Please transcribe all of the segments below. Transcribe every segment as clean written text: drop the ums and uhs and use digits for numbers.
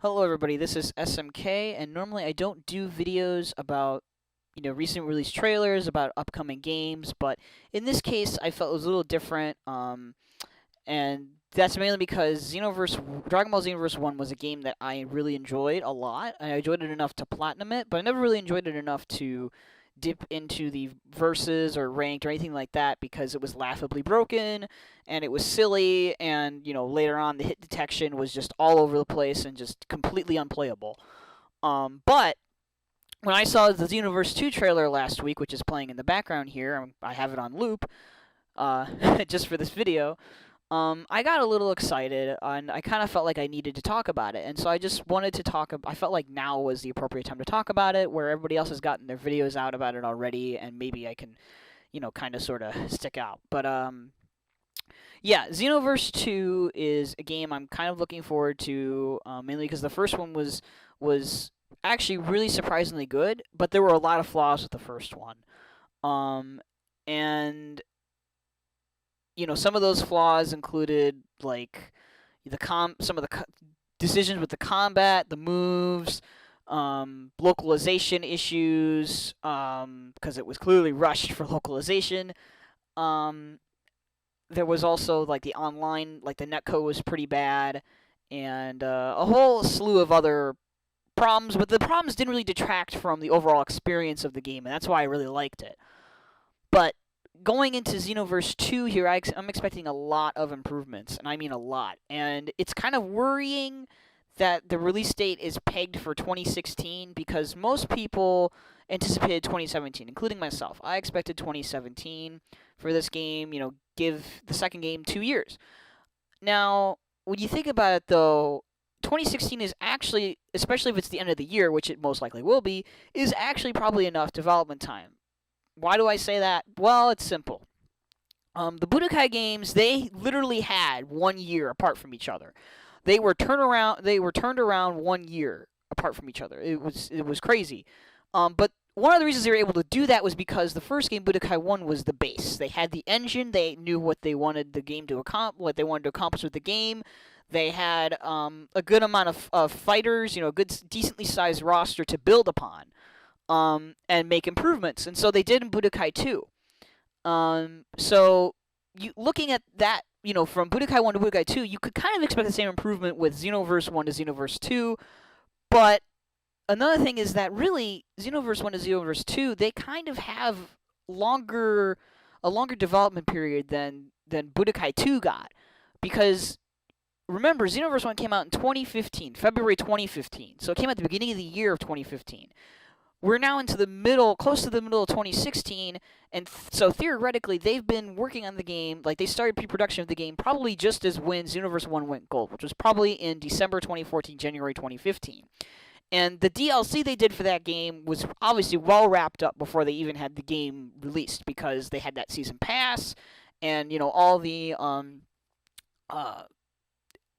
Hello everybody, this is SMK, and normally I don't do videos about, recent release trailers, about upcoming games, but in this case I felt it was a little different, and that's mainly because Dragon Ball Xenoverse 1 was a game that I really enjoyed a lot. I enjoyed it enough to platinum it, but I never really enjoyed it enough to dip into the verses or ranked or anything like that because it was laughably broken and it was silly, and later on the hit detection was just all over the place and just completely unplayable. But when I saw the Xenoverse 2 trailer last week, which is playing in the background here, I have it on loop just for this video. I got a little excited, and I kind of felt like I needed to talk about it, and so I just wanted to talk. I felt like now was the appropriate time to talk about it, where everybody else has gotten their videos out about it already, and maybe I can, kind of sort of stick out. But yeah, Xenoverse 2 is a game I'm kind of looking forward to, mainly because the first one was actually really surprisingly good, but there were a lot of flaws with the first one. And some of those flaws included like some of the decisions with the combat, the moves, localization issues, because it was clearly rushed for localization. There was also like the online, like the netcode was pretty bad, and a whole slew of other problems. But the problems didn't really detract from the overall experience of the game, and that's why I really liked it. But going into Xenoverse 2 here, I'm expecting a lot of improvements, and I mean a lot. And it's kind of worrying that the release date is pegged for 2016 because most people anticipated 2017, including myself. I expected 2017 for this game, give the second game 2 years. Now, when you think about it though, 2016 is actually, especially if it's the end of the year, which it most likely will be, is actually probably enough development time. Why do I say that? Well, it's simple. The Budokai games, they literally had 1 year apart from each other. They were turned around 1 year apart from each other. It was crazy. But one of the reasons they were able to do that was because the first game, Budokai 1, was the base. They had the engine. They knew what they wanted the game to what they wanted to accomplish with the game. They had a good amount of fighters, a good, decently sized roster to build upon. And make improvements. And so they did in Budokai 2. So looking at that, from Budokai 1 to Budokai 2, you could kind of expect the same improvement with Xenoverse 1 to Xenoverse 2. But another thing is that really, Xenoverse 1 to Xenoverse 2, they kind of have a longer development period than Budokai 2 got. Because remember, Xenoverse 1 came out in 2015, February 2015. So it came out at the beginning of the year of 2015. We're now into close to the middle of 2016, and so theoretically, they've been working on the game, like they started pre-production of the game probably just as when Xenoverse 1 went gold, which was probably in December 2014, January 2015. And the DLC they did for that game was obviously well wrapped up before they even had the game released, because they had that season pass, and, all the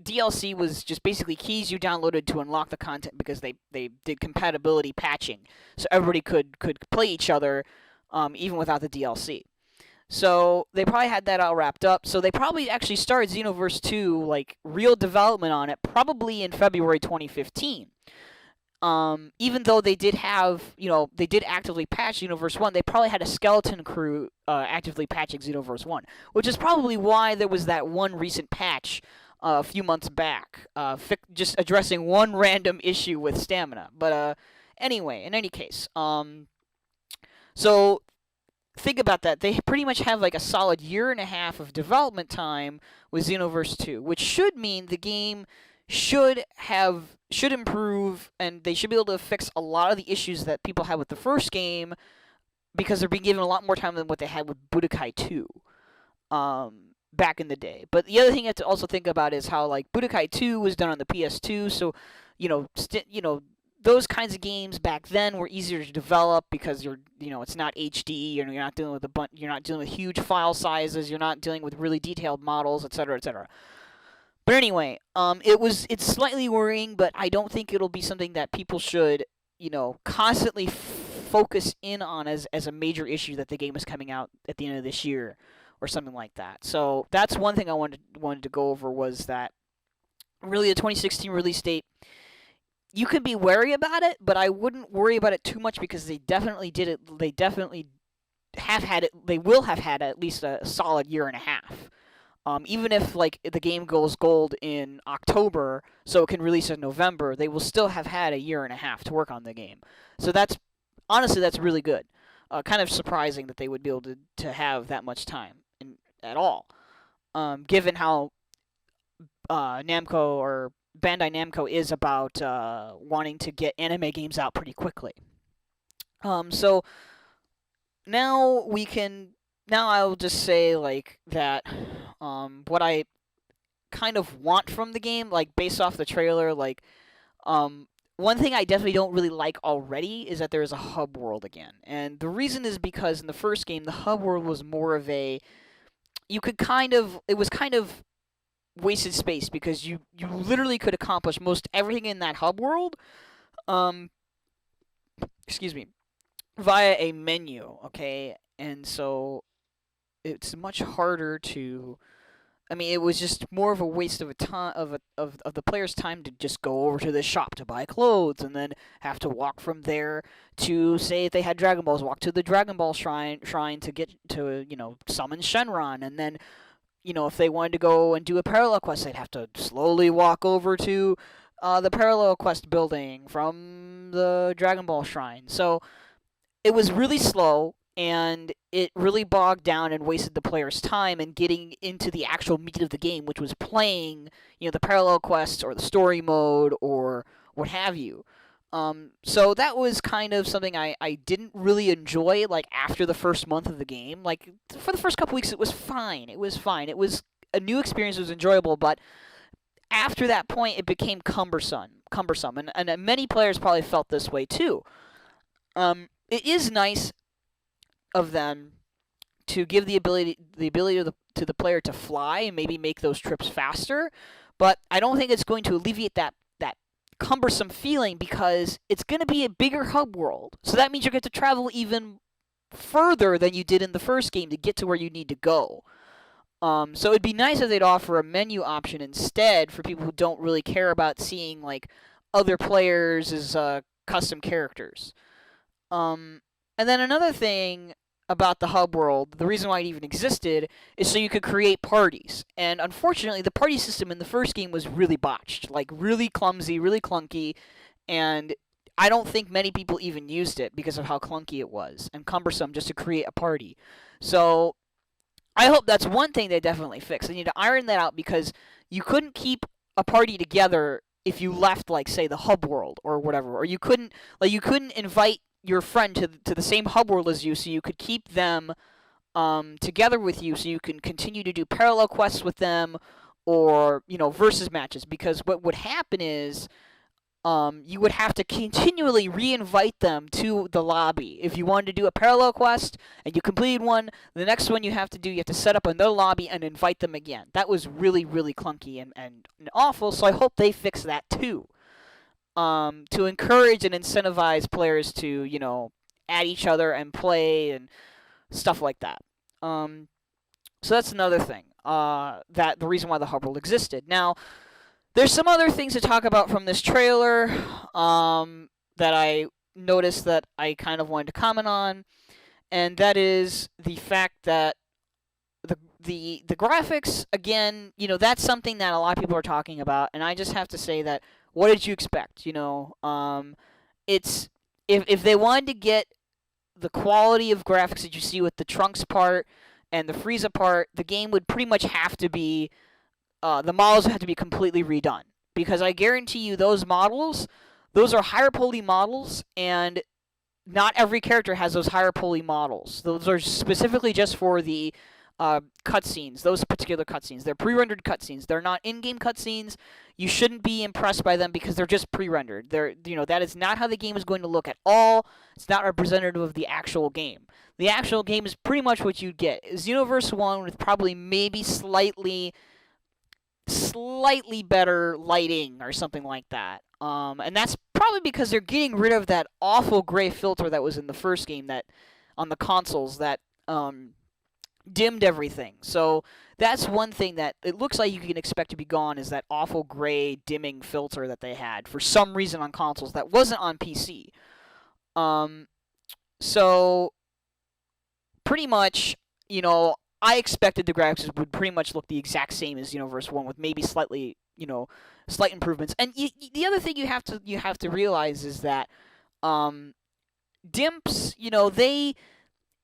DLC was just basically keys you downloaded to unlock the content, because they did compatibility patching, so everybody could play each other even without the DLC. So they probably had that all wrapped up. So they probably actually started Xenoverse 2, like real development on it, probably in February 2015. Even though they did have, they did actively patch Xenoverse 1, they probably had a skeleton crew actively patching Xenoverse 1, which is probably why there was that one recent patch a few months back, just addressing one random issue with stamina. But anyway, in any case, so think about that. They pretty much have like a solid year and a half of development time with Xenoverse 2, which should mean the game should improve, and they should be able to fix a lot of the issues that people had with the first game, because they're being given a lot more time than what they had with Budokai 2. Back in the day. But the other thing you have to also think about is how, like, Budokai 2 was done on the PS2, so those kinds of games back then were easier to develop because it's not HD, and you're not dealing with huge file sizes, you're not dealing with really detailed models, etc., etc. But anyway, it's slightly worrying, but I don't think it'll be something that people should, constantly focus in on as a major issue that the game is coming out at the end of this year, or something like that. So that's one thing I wanted to go over, was that really the 2016 release date you can be wary about it, but I wouldn't worry about it too much because they definitely did it. They definitely have had it. They will have had at least a solid year and a half. Even if like the game goes gold in October, so it can release in November, they will still have had a year and a half to work on the game. So that's honestly that's really good. Kind of surprising that they would be able to have that much time at all, given how Namco or Bandai Namco is about wanting to get anime games out pretty quickly. So now we can. Now I'll just say like that. What I kind of want from the game, like based off the trailer, like one thing I definitely don't really like already is that there is a hub world again, and the reason is because in the first game the hub world was more of a it was kind of wasted space because you literally could accomplish most everything in that hub world. Um, excuse me, via a menu, okay, and so it's much harder to. I mean, it was just more of a waste of a time of the player's time to just go over to the shop to buy clothes and then have to walk from there to, say, if they had Dragon Balls, walk to the Dragon Ball shrine to get to summon Shenron, and then if they wanted to go and do a parallel quest, they'd have to slowly walk over to the parallel quest building from the Dragon Ball shrine. So it was really slow, and it really bogged down and wasted the player's time in getting into the actual meat of the game, which was playing, the parallel quests or the story mode or what have you. So that was kind of something I didn't really enjoy, like, after the first month of the game. Like, for the first couple weeks, it was fine. It was fine. It was a new experience. It was enjoyable, but after that point, it became cumbersome. And many players probably felt this way, too. It is nice of them to give the ability to the player to fly and maybe make those trips faster, but I don't think it's going to alleviate that cumbersome feeling because it's going to be a bigger hub world. So that means you're going to travel even further than you did in the first game to get to where you need to go. So it'd be nice if they'd offer a menu option instead for people who don't really care about seeing like other players as custom characters. And then another thing about the hub world, the reason why it even existed, is so you could create parties. And unfortunately, the party system in the first game was really botched, like really clumsy, really clunky, and I don't think many people even used it because of how clunky it was and cumbersome just to create a party. So I hope that's one thing they definitely fix. They need to iron that out because you couldn't keep a party together if you left, like, say, the hub world or whatever, or you couldn't invite your friend to the same hub world as you, so you could keep them together with you, so you can continue to do parallel quests with them, or versus matches. Because what would happen is you would have to continually re-invite them to the lobby. If you wanted to do a parallel quest and you completed one, the next one you have to set up another lobby and invite them again. That was really, really clunky and awful. So I hope they fix that too. To encourage and incentivize players to, add each other and play and stuff like that. So that's another thing. That the reason why the hub world existed. Now, there's some other things to talk about from this trailer that I noticed that I kind of wanted to comment on, and that is the fact that the graphics, again, that's something that a lot of people are talking about, and I just have to say that, what did you expect? It's if they wanted to get the quality of graphics that you see with the Trunks part and the Frieza part, the game would pretty much have to be the models have to be completely redone, because I guarantee you those are higher poly models, and not every character has those higher poly models. Those are specifically just for the cutscenes, those particular cutscenes. They're pre-rendered cutscenes. They're not in-game cutscenes. You shouldn't be impressed by them because they're just pre-rendered. That is not how the game is going to look at all. It's not representative of the actual game. The actual game is pretty much what you'd get. Xenoverse 1 with probably maybe slightly better lighting or something like that. And that's probably because they're getting rid of that awful gray filter that was in the first game that on the consoles that dimmed everything. So that's one thing that it looks like you can expect to be gone, is that awful gray dimming filter that they had for some reason on consoles that wasn't on PC. Um, so pretty much, I expected the graphics would pretty much look the exact same as Xenoverse 1, with maybe slightly, slight improvements. And the other thing you have to realize is that Dimps,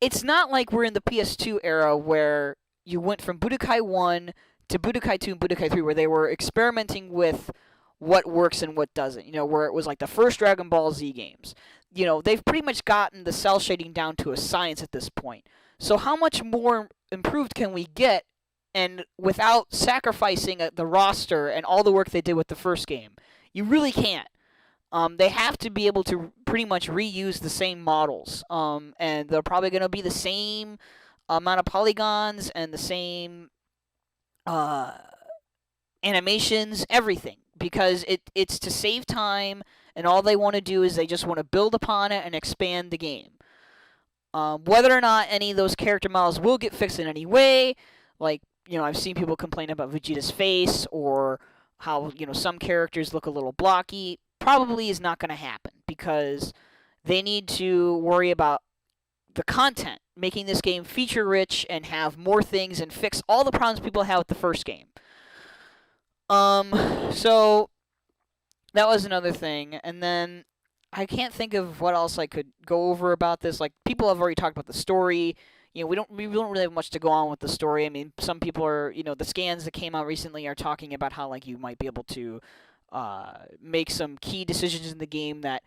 it's not like we're in the PS2 era where you went from Budokai 1 to Budokai 2 and Budokai 3, where they were experimenting with what works and what doesn't, where it was like the first Dragon Ball Z games. They've pretty much gotten the cell shading down to a science at this point. So how much more improved can we get, and without sacrificing the roster and all the work they did with the first game? You really can't. They have to be able to pretty much reuse the same models, and they're probably going to be the same amount of polygons and the same animations, everything, because it's to save time, and all they want to do is they just want to build upon it and expand the game. Whether or not any of those character models will get fixed in any way, like, I've seen people complain about Vegeta's face, or how, some characters look a little blocky, probably is not going to happen, because they need to worry about the content, making this game feature rich and have more things and fix all the problems people had with the first game. So that was another thing. And then I can't think of what else I could go over about this. Like, people have already talked about the story. We don't really have much to go on with the story. I mean, some people are, the scans that came out recently are talking about how, like, you might be able to make some key decisions in the game that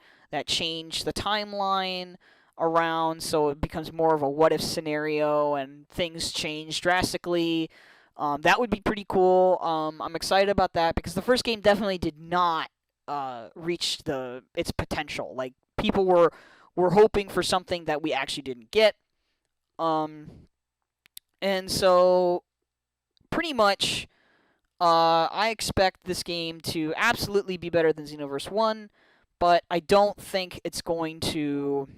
change the timeline around, so it becomes more of a what-if scenario and things change drastically. That would be pretty cool. I'm excited about that, because the first game definitely did not reach its potential. Like, people were hoping for something that we actually didn't get. And so pretty much I expect this game to absolutely be better than Xenoverse 1, but I don't think it's going to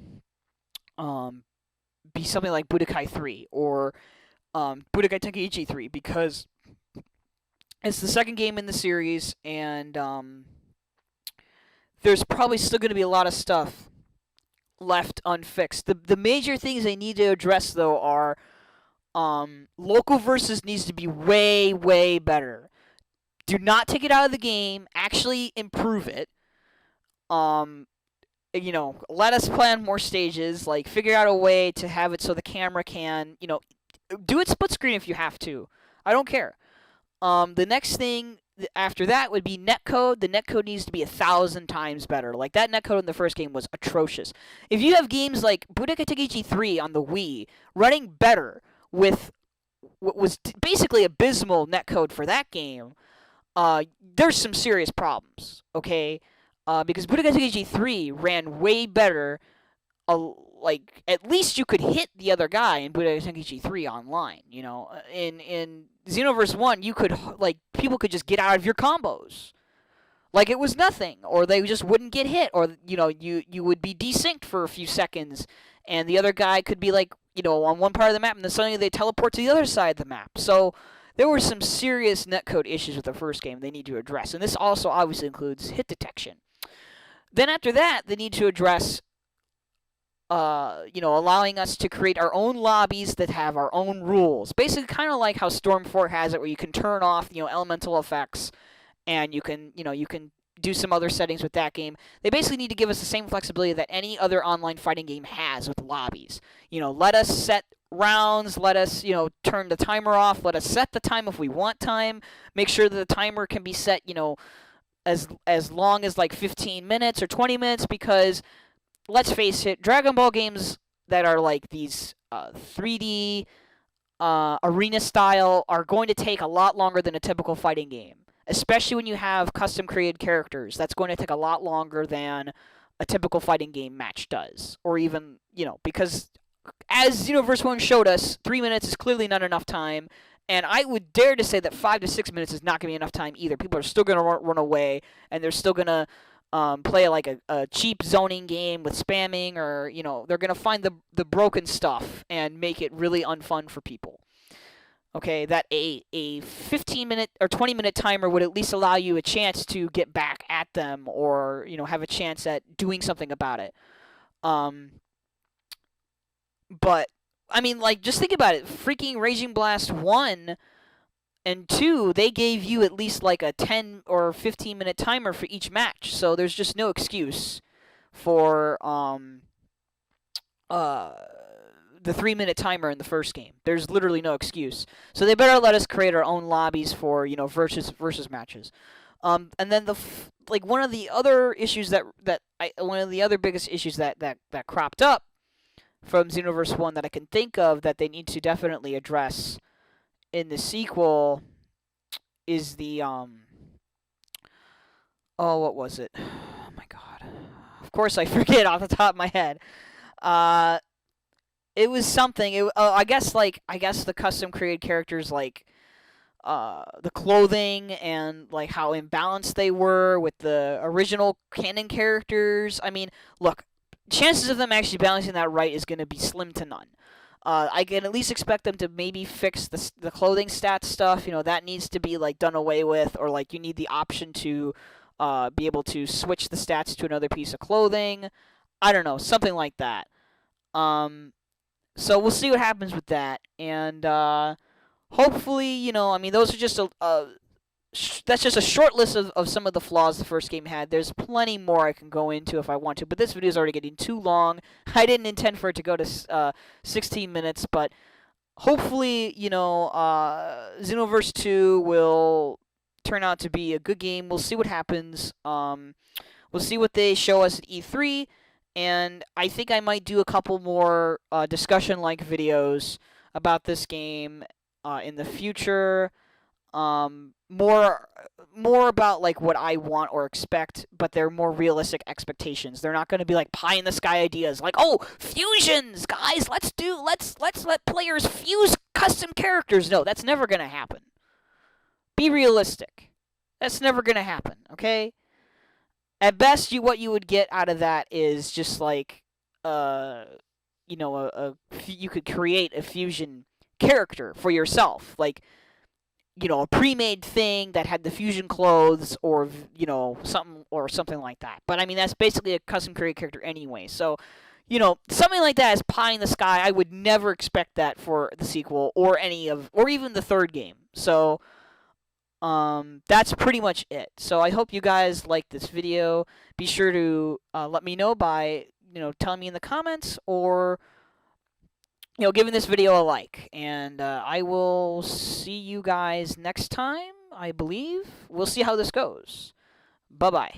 be something like Budokai 3 or Budokai Tenkaichi 3, because it's the second game in the series, and there's probably still going to be a lot of stuff left unfixed. The major things they need to address, though, are local versus needs to be way, way better. Do not take it out of the game. Actually improve it. Let us plan more stages. Like, figure out a way to have it so the camera can, do it split screen if you have to. I don't care. The next thing after that would be netcode. The netcode needs to be 1,000 times better. Like, that netcode in the first game was atrocious. If you have games like Budokai Tenkaichi 3 on the Wii running better with what was basically abysmal netcode for that game, there's some serious problems, okay? Because Budokai Tenkaichi 3 ran way better. Like, at least you could hit the other guy in Budokai Tenkaichi 3 online, In Xenoverse 1, you could, like, people could just get out of your combos. Like, it was nothing. Or they just wouldn't get hit. Or, you would be desynced for a few seconds, and the other guy could be, like, on one part of the map, and then suddenly they teleport to the other side of the map. So there were some serious netcode issues with the first game they need to address. And this also obviously includes hit detection. Then after that, they need to address allowing us to create our own lobbies that have our own rules. Basically, kind of like how Storm 4 has it, where you can turn off, elemental effects, and you can do some other settings with that game. They basically need to give us the same flexibility that any other online fighting game has with lobbies. Let us set rounds, let us, turn the timer off, let us set the time if we want time, make sure that the timer can be set, as long as, like, 15 minutes or 20 minutes, because let's face it, Dragon Ball games that are like these 3D arena style are going to take a lot longer than a typical fighting game. Especially when you have custom created characters. That's going to take a lot longer than a typical fighting game match does. Or even, because as Xenoverse 1 showed us, 3 minutes is clearly not enough time. And I would dare to say that 5 to 6 minutes is not going to be enough time either. People are still going to run away, and they're still going to play like a cheap zoning game with spamming, or they're gonna find the broken stuff and make it really unfun for people. Okay, that a 15-minute or 20-minute timer would at least allow you a chance to get back at them, or have a chance at doing something about it. But I mean, like, just think about it. Freaking Raging Blast 1 and 2, they gave you at least like a 10 or 15-minute timer for each match. So there's just no excuse for the 3-minute timer in the first game. There's literally no excuse. So they better let us create our own lobbies for versus matches. And then one of the other issues one of the other biggest issues that cropped up from Xenoverse 1 that I can think of that they need to definitely address in the sequel is the what was it? Oh my god. Of course I forget off the top of my head. It was something. I guess the custom created characters, like the clothing and like how imbalanced they were with the original canon characters. I mean, look, chances of them actually balancing that right is going to be slim to none. I can at least expect them to maybe fix the clothing stats stuff. That needs to be like done away with, or like you need the option to be able to switch the stats to another piece of clothing. I don't know, something like that. So we'll see what happens with that, and hopefully, I mean, those are just that's just a short list of some of the flaws the first game had. There's plenty more I can go into if I want to, but this video is already getting too long. I didn't intend for it to go to 16 minutes, but hopefully, Xenoverse 2 will turn out to be a good game. We'll see what happens. We'll see what they show us at E3, and I think I might do a couple more discussion-like videos about this game in the future. More about like what I want or expect, but they're more realistic expectations. They're not going to be like pie in the sky ideas like, oh, fusions, guys, let's let players fuse custom characters. No, that's never going to happen. Be realistic. That's never going to happen, okay? At best, what you would get out of that is just like you could create a fusion character for yourself, like a pre-made thing that had the fusion clothes, or something like that. But I mean, that's basically a custom created character anyway. So, something like that is pie in the sky. I would never expect that for the sequel or even the third game. So, that's pretty much it. So I hope you guys liked this video. Be sure to let me know by telling me in the comments, or giving this video a like. And I will see you guys next time, I believe. We'll see how this goes. Bye-bye.